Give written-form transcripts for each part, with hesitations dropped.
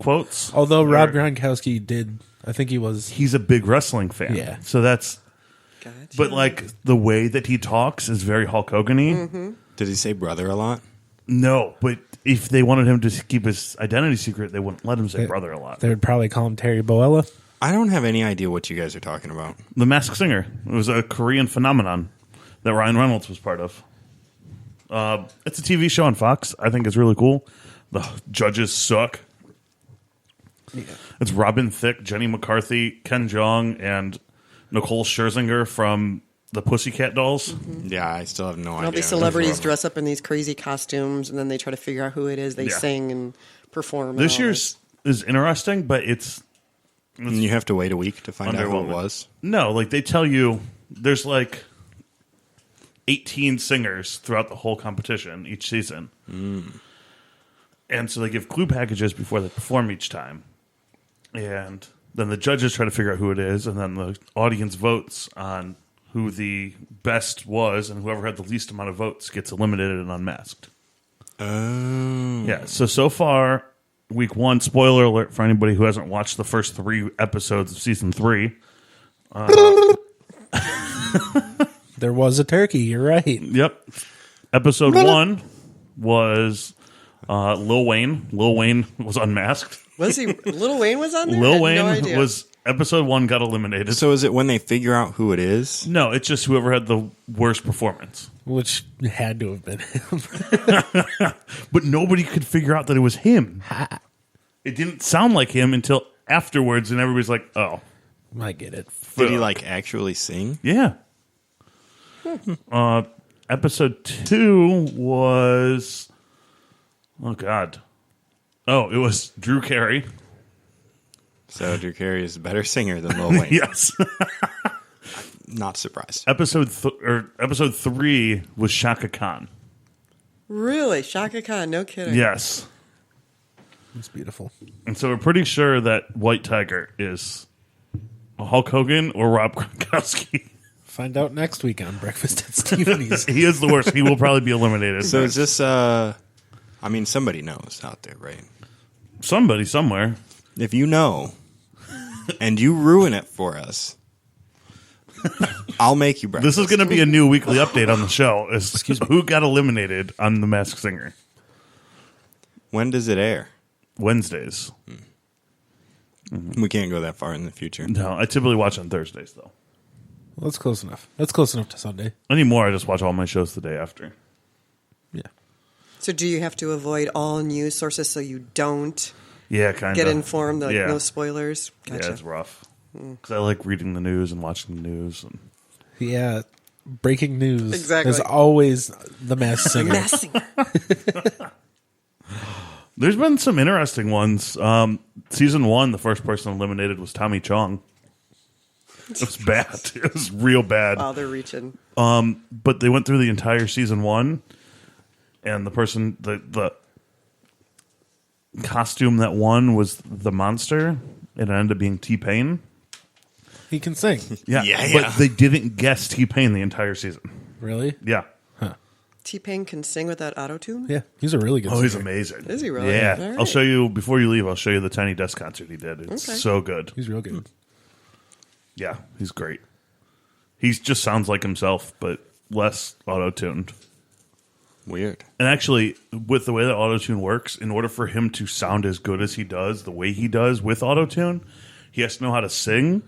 quotes. Although Rob Gronkowski did, I think he was. He's a big wrestling fan. Yeah. So that's. Gotcha. But like the way that he talks is very Hulk Hogan-y. Mm-hmm. Did he say brother a lot? No, but if they wanted him to keep his identity secret, they wouldn't let him say brother a lot. They would probably call him Terry Boella. I don't have any idea what you guys are talking about. The Masked Singer. It was a Korean phenomenon that Ryan Reynolds was part of. It's a TV show on Fox. I think it's really cool. The judges suck. Yeah. It's Robin Thicke, Jenny McCarthy, Ken Jeong, and Nicole Scherzinger from the Pussycat Dolls. Mm-hmm. Yeah, I still have no idea. All these celebrities dress up in these crazy costumes, and then they try to figure out who it is. They sing and perform. This year's is interesting, but it's and you have to wait a week to find out who it was? No, like they tell you there's like 18 singers throughout the whole competition each season. Mm. And so they give clue packages before they perform each time. And then the judges try to figure out who it is, and then the audience votes on who the best was, and whoever had the least amount of votes gets eliminated and unmasked. Oh. Yeah, so far, week 1, spoiler alert for anybody who hasn't watched the first 3 episodes of season 3. There was a turkey, you're right. Yep. Episode 1 was Lil Wayne. Lil Wayne was unmasked. Was he? Lil Wayne was on there? Lil I had Wayne no idea. was episode 1 got eliminated. So is it when they figure out who it is? No, it's just whoever had the worst performance. Which had to have been him. But nobody could figure out that it was him. It didn't sound like him until afterwards, and everybody's like, oh. I get it. Did he like actually sing? Yeah. Episode 2 was... Oh, God. Oh, it was Drew Carey. So Drew Carey is a better singer than Lil Wayne. Yes. Not surprised. Episode 3 was Shaka Khan. Really? Shaka Khan, no kidding. Yes. It's beautiful. And so we're pretty sure that White Tiger is Hulk Hogan or Rob Gronkowski. Find out next week on Breakfast at Stephenie's. He is the worst. He will probably be eliminated. So is this, I mean, somebody knows out there, right? Somebody somewhere. If you know, and you ruin it for us, I'll make you breakfast. This is going to be a new weekly update on the show. Is who got eliminated on The Masked Singer. When does it air? Wednesdays. We can't go that far in the future. No, I typically watch on Thursdays, though. Well, that's close enough. That's close enough to Sunday. Anymore, I just watch all my shows the day after. Yeah. So do you have to avoid all news sources so you don't Yeah, kind of. get informed, like no spoilers? Gotcha. Yeah, it's rough. Because I like reading the news and watching the news. And Yeah. Breaking news. Exactly. Is always the Masked Singer. Messing. There's been some interesting ones. Season 1, the first person eliminated was Tommy Chong. It was bad. It was real bad. Wow, they're reaching. But they went through the entire season 1, and the person, the costume that won was the monster. It ended up being T-Pain. He can sing. Yeah, but they didn't guess T-Pain the entire season. Really? Yeah. T-Pain can sing without auto-tune? Yeah. He's a really good Oh, singer. he's amazing. Is he really? Yeah. All right. I'll show you, before you leave, I'll show you the Tiny Desk concert he did. It's so good. He's real good. Yeah, he's great. He just sounds like himself, but less auto-tuned. Weird. And actually, with the way that auto-tune works, in order for him to sound as good as he does, the way he does with auto-tune, he has to know how to sing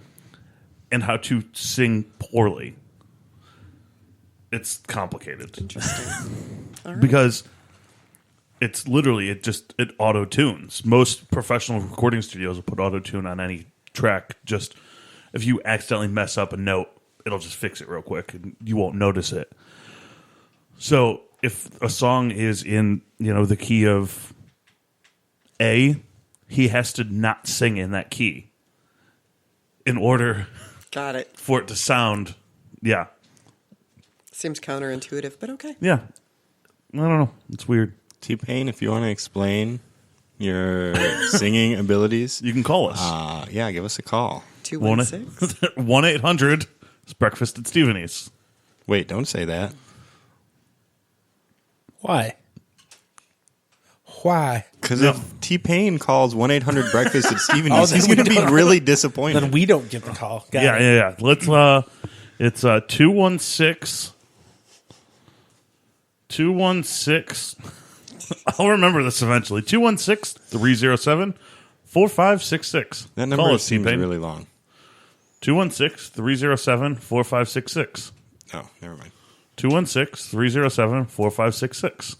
and how to sing poorly. It's complicated. Interesting. All right. Because it's literally, it auto-tunes. Most professional recording studios will put auto-tune on any track. Just if you accidentally mess up a note, it'll just fix it real quick and you won't notice it. So if a song is in, the key of A, he has to not sing in that key in order Got it. for it to sound, yeah. Seems counterintuitive, but okay. Yeah. I don't know. It's weird. T-Pain, if you want to explain your singing abilities, You can call us. yeah, give us a call. 216? 1-800. It's Breakfast at Stephenie's. Wait, don't say that. Why? Why? Because if T-Pain calls 1-800-BREAKFAST at Stephen, Oh, he's then going to we be don't- really disappointed. Then we don't get the call. Got it. Yeah. Let's. It's 216. 216. I'll remember this eventually. 216-307-4566. That number Call us, seems T-Pain. really long. 216-307-4566. Oh, never mind. 216-307-4566.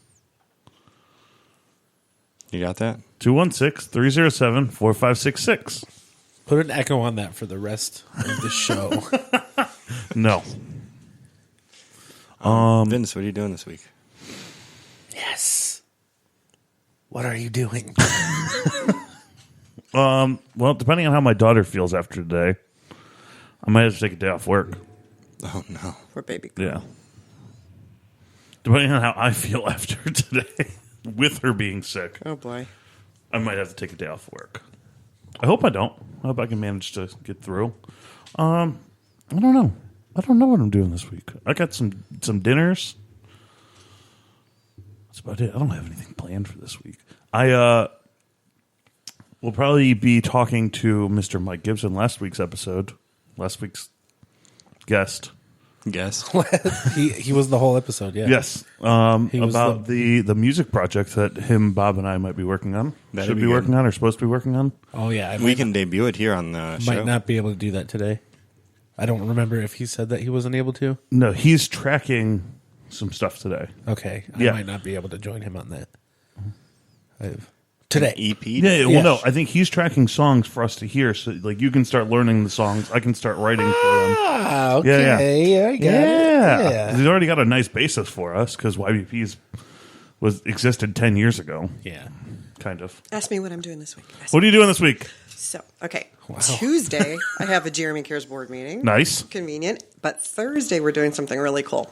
You got that? 216-307-4566. Put an echo on that for the rest of the show. No. Vince, what are you doing this week? Yes. What are you doing? Well, depending on how my daughter feels after today, I might have to take a day off work. Oh, no. For baby. Yeah. Depending on how I feel after today, with her being sick, Oh boy. I might have to take a day off work. I hope I don't. I hope I can manage to get through. I don't know. I don't know what I'm doing this week. I got some dinners. That's about it. I don't have anything planned for this week. I will probably be talking to Mr. Mike Gibson last week's guest. Guess. he was the whole episode, yeah. Yes, He was about the music project that him, Bob, and I might be working on. That'd Should be be good. working on or supposed to be working on. Oh, yeah. I We can debut it here on the show. might not be able to do that today. I don't remember if he said that he wasn't able to. No, he's tracking some stuff today. Okay. Yeah. I might not be able to join him on that. Today. EP? Yeah, well, Yeah. no, I think he's tracking songs for us to hear. So, like, you can start learning the songs. I can start writing for them. Ah, okay. Yeah. I got it. Yeah. He's already got a nice basis for us because YBP's existed 10 years ago, Yeah. kind of. Ask me what I'm doing this week. What are you doing this week? So, okay. Tuesday, I have a Jeremy Cares board meeting. Nice. Convenient. But Thursday, we're doing something really cool.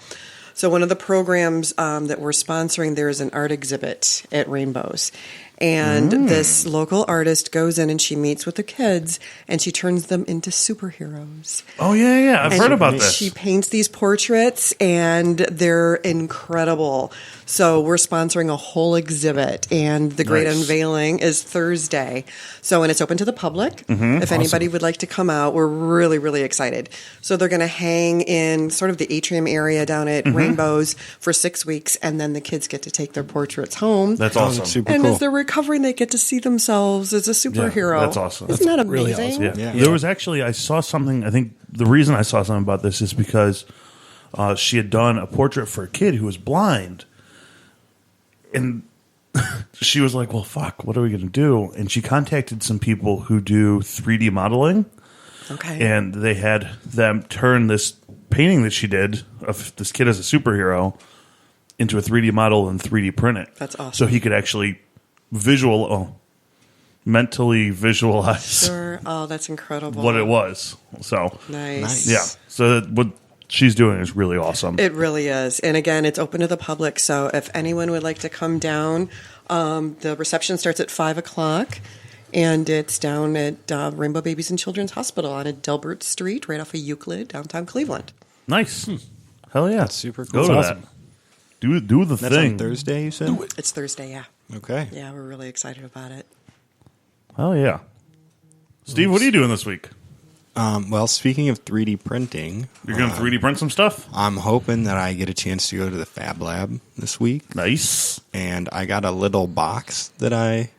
So one of the programs that we're sponsoring, there is an art exhibit at Rainbows. And this local artist goes in and she meets with the kids and she turns them into superheroes. Oh, yeah. I've And heard about this. She paints these portraits and they're incredible. So we're sponsoring a whole exhibit and the great Nice. unveiling is Thursday. So, and it's open to the public. If anybody would like to come out, we're really, really excited. So they're going to hang in sort of the atrium area down at Rainbows for 6 weeks and then the kids get to take their portraits home. That's awesome. Super and cool. as they're recovering, they get to see themselves as a superhero. that's awesome. Isn't that really amazing? awesome. Yeah. There was actually, I saw something, I think the reason I saw something about this is because she had done a portrait for a kid who was blind. And she was like, well, fuck, what are we going to do? And she contacted some people who do 3D modeling. Okay. And they had them turn this painting that she did of this kid as a superhero into a 3D model and 3D print it. That's awesome. So he could actually mentally visualize Sure. Oh, that's incredible. what it was. So, Nice. yeah. So what she's doing is really awesome. It really is. And again, it's open to the public. So if anyone would like to come down, the reception starts at 5:00 and it's down at Rainbow Babies and Children's Hospital on Delbert Street, right off of Euclid, downtown Cleveland. Nice. Hell yeah. That's super cool. Go to That's that. Do the That's thing. on Thursday, you said? It's Thursday, yeah. Okay. Yeah, we're really excited about it. Hell yeah. Steve, what are you doing this week? Well, speaking of 3D printing, You're going to 3D print some stuff? I'm hoping that I get a chance to go to the Fab Lab this week. Nice. And I got a little box that I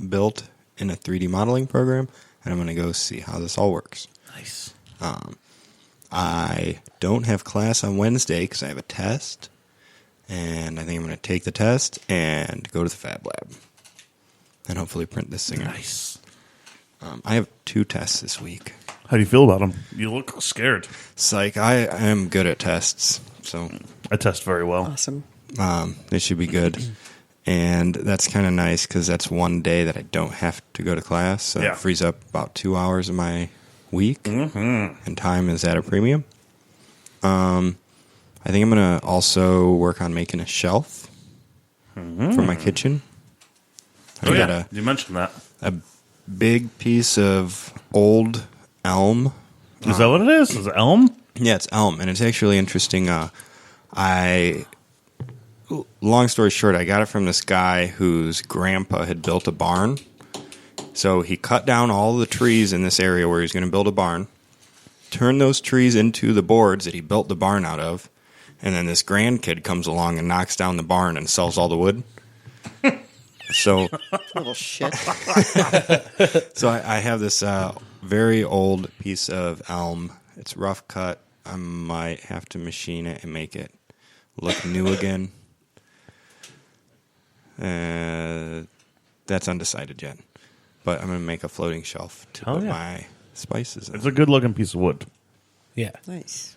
built in a 3D modeling program, and I'm going to go see how this all works. Nice. I don't have class on Wednesday because I have a test, and I think I'm going to take the test and go to the Fab Lab and hopefully print this thing out. Nice. I have 2 tests this week. How do you feel about them? You look scared. Psych, I am good at tests, so I test very well. Awesome. it should be good. And that's kind of nice because that's one day that I don't have to go to class, so Yeah. it frees up about 2 hours of my week, and time is at a premium. I think I'm going to also work on making a shelf for my kitchen. Oh, I got yeah. You mentioned that. a big piece of old elm. Is that what it is? Is it elm? Yeah, it's elm, and it's actually interesting. I long story short, I got it from this guy whose grandpa had built a barn. So he cut down all the trees in this area where he was going to build a barn, turned those trees into the boards that he built the barn out of, and then this grandkid comes along and knocks down the barn and sells all the wood. So, Little shit. so I have this very old piece of elm. It's rough cut. I might have to machine it and make it look new again. That's undecided yet. But I'm going to make a floating shelf to put my spices in. It's a good looking piece of wood. Yeah. Nice.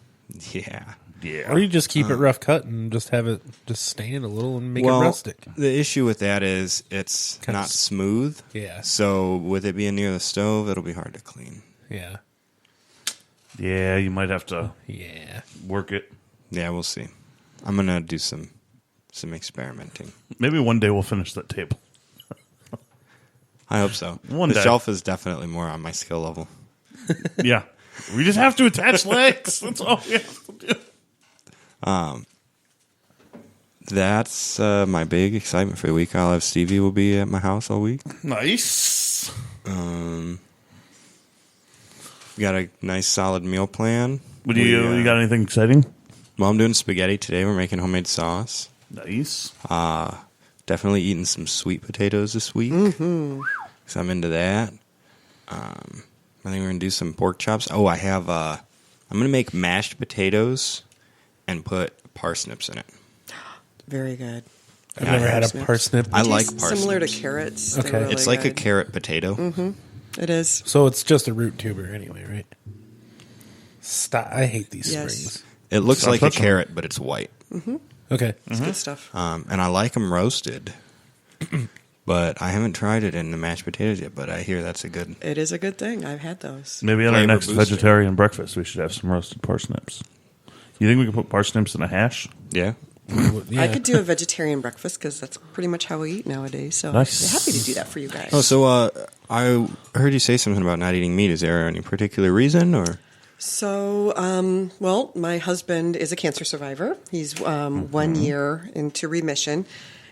Yeah. Yeah. Or you just keep it rough cut and just have it just stand a little and make it rustic. The issue with that is it's Kinda not smooth. Yeah. So with it being near the stove, it'll be hard to clean. Yeah. Yeah, you might have to work it. Yeah, we'll see. I'm going to do some experimenting. Maybe one day we'll finish that table. I hope so. One the day. shelf is definitely more on my skill level. Yeah. We just have to attach legs. That's all we have to do. That's my big excitement for the week. I'll have Stevie will be at my house all week. Nice. Got a nice solid meal plan. What do you got anything exciting? Well, I'm doing spaghetti today. We're making homemade sauce. Nice. Definitely eating some sweet potatoes this week. Mm-hmm. So I'm into that. I think we're going to do some pork chops. Oh, I have, I'm going to make mashed potatoes and put parsnips in it. Very good. I've never had a parsnip. I like parsnips. Similar to carrots. Okay. They're really It's like a good. carrot potato. Mm-hmm. It is. So it's just a root tuber anyway, right? Stop. I hate these Yes. springs. It looks Stop like a touching carrot, but it's white. Okay. It's good stuff. And I like them roasted. But I haven't tried it in the mashed potatoes yet, but I hear that's a good... It is a good thing. I've had those. Maybe on our Flavor next booster. vegetarian breakfast, we should have some roasted parsnips. You think we could put parsnips in a hash? Yeah. Yeah. I could do a vegetarian breakfast because that's pretty much how we eat nowadays. So Nice. I'm happy to do that for you guys. Oh, so I heard you say something about not eating meat. Is there any particular reason, or...? So, well, my husband is a cancer survivor. He's 1 year into remission,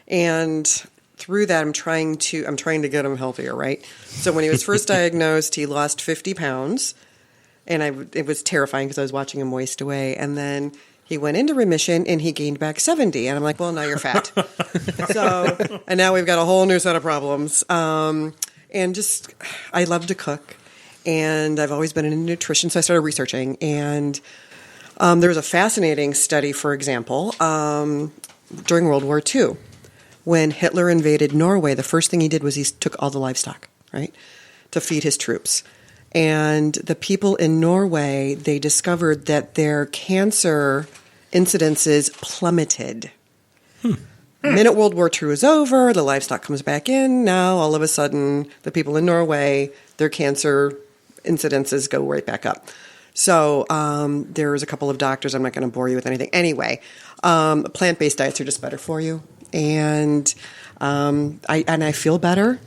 and through that, I'm trying to get him healthier. Right. So when he was first diagnosed, he lost 50 pounds, and it was terrifying because I was watching him waste away. And then he went into remission and he gained back 70, and I'm like, well, now you're fat. And now we've got a whole new set of problems. And just, I love to cook. And I've always been into nutrition, so I started researching. And there was a fascinating study, for example, during World War II. When Hitler invaded Norway, the first thing he did was he took all the livestock, right, to feed his troops. And the people in Norway, they discovered that their cancer incidences plummeted. Minute World War II is over, the livestock comes back in. Now, all of a sudden, the people in Norway, their cancer incidences go right back up. So there's a couple of doctors. I'm not going to bore you with anything. Anyway, plant-based diets are just better for you. And I feel better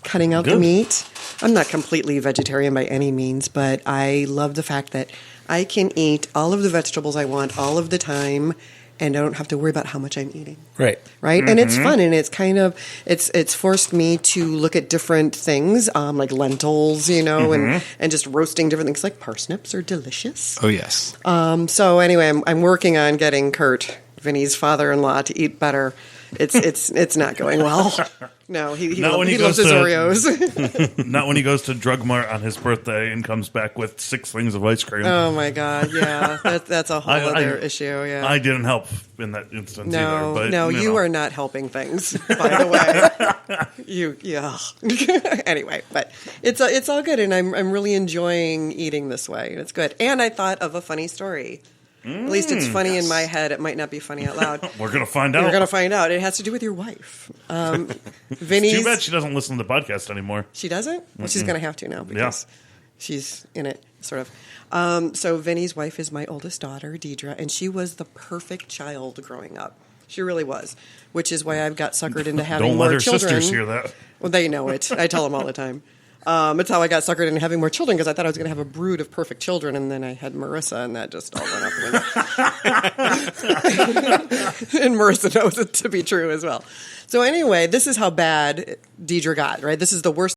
cutting out the meat. I'm not completely vegetarian by any means, but I love the fact that I can eat all of the vegetables I want all of the time, and I don't have to worry about how much I'm eating. Right. Right? And it's fun, and it's kind of, it's forced me to look at different things, like lentils, and just roasting different things, like parsnips are delicious. Oh, yes. So anyway, I'm working on getting Kurt, Vinny's father-in-law, to eat better. It's not going well. No, he loves his Oreos. Not when he goes to Drug Mart on his birthday and comes back with 6 things of ice cream. Oh my God, yeah, that's a whole other issue. Yeah, I didn't help in that instance either. But, you are not helping things. By the way, Anyway, but it's all good, and I'm really enjoying eating this way. It's good, and I thought of a funny story. At least it's funny in my head. It might not be funny out loud. We're going to find out. We're going to find out. It has to do with your wife. Vinny's... Too bad she doesn't listen to the podcast anymore. She doesn't? Well, she's going to have to now because she's in it, sort of. So Vinny's wife is my oldest daughter, Deidre, and she was the perfect child growing up. She really was, which is why I've got suckered into having Don't more let her children. sisters hear that. Well, they know it. I tell them all the time. It's how I got suckered into having more children because I thought I was going to have a brood of perfect children, and then I had Marissa, and that just all went out the window. And Marissa knows it to be true as well. So anyway, this is how bad Deidre got, right? This is the worst